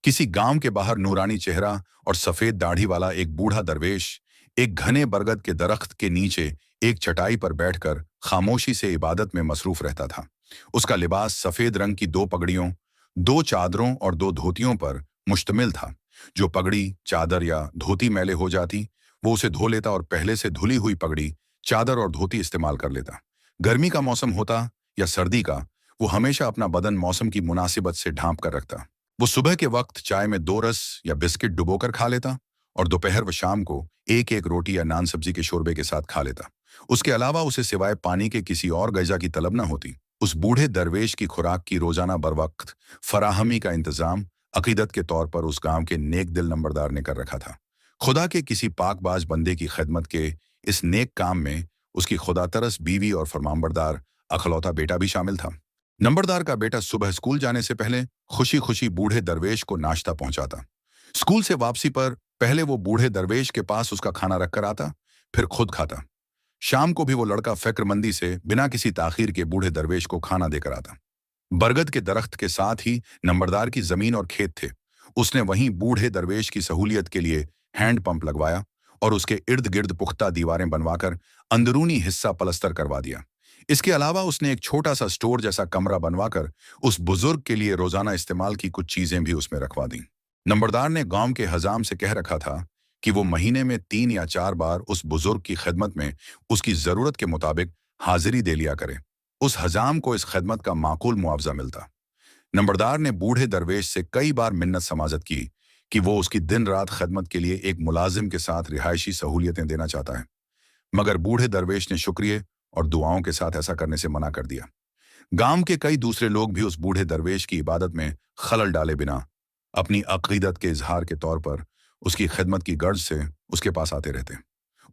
किसी गांव के बाहर नूरानी चेहरा और सफेद दाढ़ी वाला एक बूढ़ा दरवेश एक घने बरगद के दरख्त के नीचे एक चटाई पर बैठकर खामोशी से इबादत में मसरूफ रहता था। उसका लिबास सफेद रंग की दो पगड़ियों, दो चादरों और दो धोतियों पर मुश्तमिल था। जो पगड़ी, चादर या धोती मैले हो जाती, वो उसे धो लेता और पहले से धुली हुई पगड़ी, चादर और धोती इस्तेमाल कर लेता। गर्मी का मौसम होता या सर्दी का, वो हमेशा अपना बदन मौसम की मुनासिबत से ढांप कर रखता। वो सुबह के वक्त चाय में दो रस या बिस्किट डुबोकर खा लेता और दोपहर व शाम को एक एक रोटी या नान सब्जी के शोरबे के साथ खा लेता। उसके अलावा उसे सिवाय पानी के किसी और ग़िज़ा की तलब न होती। उस बूढ़े दरवेश की खुराक की रोजाना बरवक्त फराहमी का इंतजाम अकीदत के तौर पर उस गांव के नेक दिल नंबरदार ने कर रखा था। खुदा के किसी पाकबाज बंदे की खिदमत के इस नेक काम में उसकी खुदा तरस बीवी और फरमानबरदार अखलौता बेटा भी शामिल था। नंबरदार का बेटा सुबह स्कूल जाने से पहले खुशी खुशी बूढ़े दरवेश को नाश्ता पहुंचाता। स्कूल से वापसी पर पहले वो बूढ़े दरवेश के पास उसका खाना रखकर आता, फिर खुद खाता। शाम को भी वो लड़का फिक्रमंदी से बिना किसी ताखीर के बूढ़े दरवेश को खाना देकर आता। बरगद के दरख्त के साथ ही नंबरदार की जमीन और खेत थे। उसने वहीं बूढ़े दरवेश की सहूलियत के लिए हैंड पंप लगवाया और उसके इर्द गिर्द पुख्ता दीवारें बनवाकर अंदरूनी हिस्सा पलस्तर करवा दिया। इसके अलावा उसने एक छोटा सा स्टोर जैसा कमरा बनवाकर उस बुजुर्ग के लिए रोजाना इस्तेमाल की कुछ चीजें भी उसमें रखवा दी। नंबरदार ने गांव के हजाम से कह रखा था कि वो महीने में 3 या 4 बार उस बुजुर्ग की खिदमत में उसकी जरूरत के मुताबिक हाजिरी दे लिया करे। उस हजाम को इस खिदमत का माकूल मुआवजा मिलता। नंबरदार ने बूढ़े दरवेश से कई बार मिन्नत समाजत की कि वो उसकी दिन रात खिदमत के लिए एक मुलाजिम के साथ रिहायशी सहूलियतें देना चाहता है, मगर बूढ़े दरवेश ने शुक्रिया और दुआओं के साथ ऐसा करने से मना कर दिया। गांव के कई दूसरे लोग भी उस बूढ़े दरवेश की इबादत में खलल डाले बिना अपनी अकीदत के इजहार के तौर पर उसकी खिदमत की गर्ज से उसके पास आते रहते।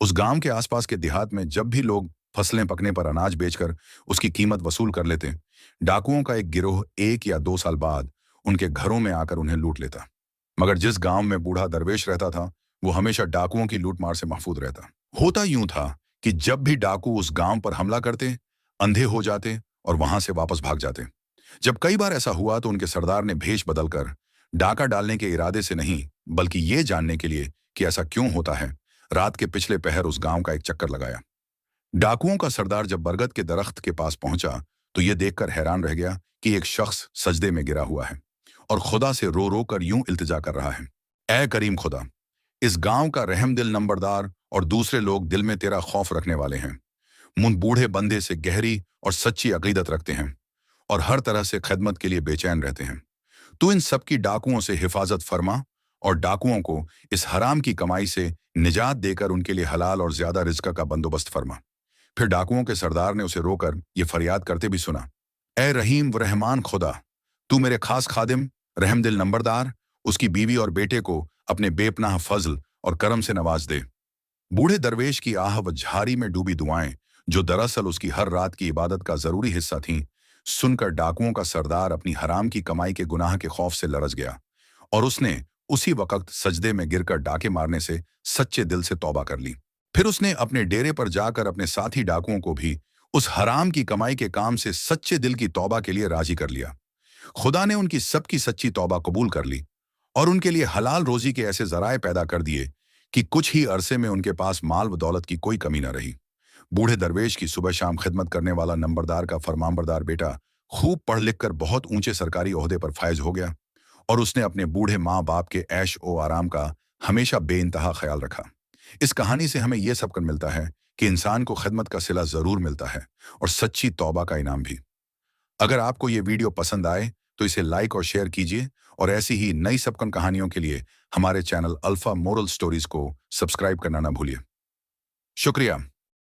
उस गांव के आसपास के देहात में जब भी लोग फसलें पकने पर अनाज बेचकर उसकी कीमत वसूल कर लेते, डाकुओं का एक गिरोह 1 या 2 साल बाद उनके घरों में आकर उन्हें लूट लेता। मगर जिस गांव में बूढ़ा दरवेश रहता था, वो हमेशा डाकुओं की लूटमार से महफूज रहता। होता यूं था कि जब भी डाकू उस गांव पर हमला करते, अंधे हो जाते और वहां से वापस भाग जाते। जब कई बार ऐसा हुआ तो उनके सरदार ने भेष बदलकर डाका डालने के इरादे से नहीं, बल्कि ये जानने के लिए कि ऐसा क्यों होता है, रात के पिछले पहर उस गांव का एक चक्कर लगाया। डाकुओं का सरदार जब बरगद के दरख्त के पास पहुंचा तो यह देखकर हैरान रह गया कि एक शख्स सजदे में गिरा हुआ है और खुदा से रो रो कर यूं इल्तिजा कर रहा है, ऐ करीम खुदा, इस गांव का रहमदिल नंबरदार और दूसरे लोग दिल में तेरा खौफ रखने वाले हैं, मुन बूढ़े बंदे से गहरी और सच्ची अकीदत रखते हैं और हर तरह से खिदमत के लिए बेचैन रहते हैं। तू इन सब की डाकुओं से हिफाजत फरमा और डाकुओं को इस हराम की कमाई से निजात देकर उनके लिए हलाल और ज्यादा रिज़्क का बंदोबस्त फरमा। फिर डाकुओं के सरदार ने उसे रोकर ये फरियाद करते भी सुना, ऐ रहीम व रहमान खुदा, तू मेरे खास खादिम रहमदिल नंबरदार, उसकी बीवी और बेटे को अपने बेपनाह फजल और करम से नवाज दे। बूढ़े दरवेश की आह व झारी में डूबी दुआएं, जो दरअसल उसकी हर रात की इबादत का जरूरी हिस्सा थीं, सुनकर डाकुओं का सरदार अपनी हराम की कमाई के गुनाह के खौफ से लरज गया और उसने उसी वक्त सजदे में गिरकर डाके मारने से सच्चे दिल से तौबा कर ली। फिर उसने अपने डेरे पर जाकर अपने साथी डाकुओं को भी उस हराम की कमाई के काम से सच्चे दिल की तौबा के लिए राजी कर लिया। खुदा ने उनकी सबकी सच्ची तौबा कबूल कर ली और उनके लिए हलाल रोजी के ऐसे जराए पैदा कर दिए कि कुछ ही अरसे में उनके पास माल व दौलत की कोई कमी न रही। बूढ़े दरवेश की सुबह शाम खिदमत करने वाला नंबरदार का फरमानबरदार बेटा खूब पढ़ लिख कर बहुत ऊंचे सरकारी ओहदे पर फायज हो गया और उसने अपने बूढ़े माँ बाप के ऐश ओ आराम का हमेशा बेइंतहा ख्याल रखा। इस कहानी से हमें यह सबक मिलता है कि इंसान को खिदमत का सिला जरूर मिलता है और सच्ची तौबा का इनाम भी। अगर आपको ये वीडियो पसंद आए तो इसे लाइक और शेयर कीजिए और ऐसी ही नई सबकन कहानियों के लिए हमारे चैनल अल्फा मोरल स्टोरीज को सब्सक्राइब करना ना भूलिए। शुक्रिया।